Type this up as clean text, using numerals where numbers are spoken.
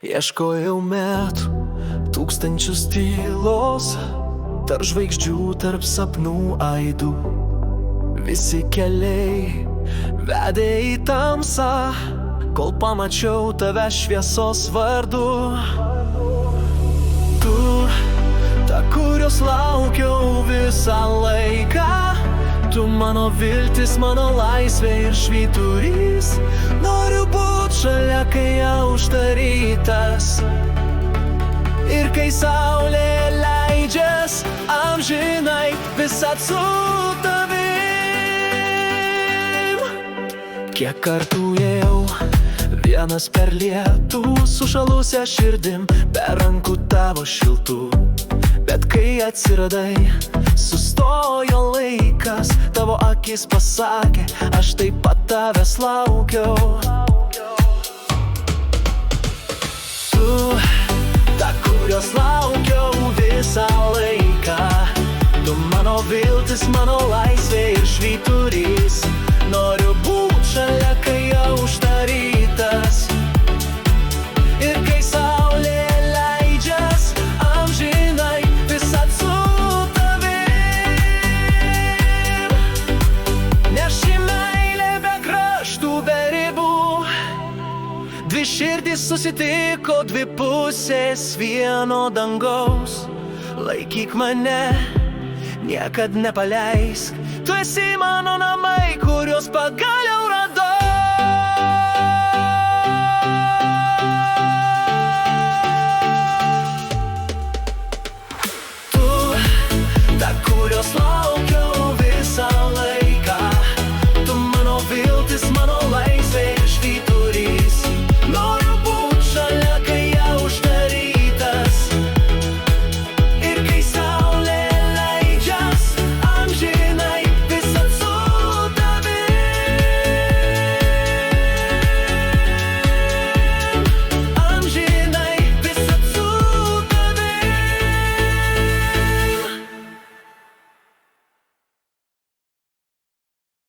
Ieškojau metų, tūkstančius tylos, tarp žvaigždžių, tarp sapnų aidų. Visi keliai vedė į tamsą, kol pamačiau tave šviesos vardu. Tu, ta, kurios laukiau visą laiką, tu mano viltis, mano laisvė ir švyturys. Noriu būt šalia, kai aušta rytas ir kai saulė leidžias amžinai visad su tavim. Kiek kartų ėjau vienas per lietų, sušalusią širdim, be rankų tavo šiltų. Bet kai atsiradai, sustojo laikas, tavo akis pasakė, aš taip pat tavęs laukiau. Tu, ta, kurios laukiau visą laiką, tu mano viltis, mano laisvė ir švyturys. Noriu būt šalia, kai aušta rytas ir kai saulė leidžias amžinai visad su tavim. Nes ši meilė be kraštų, be ribų, dvi širdys susitiko, dvi pusės vieno dangaus. Laikyk mane, niekad nepaleisk, tu esi mano namai, kuriuos pagaliau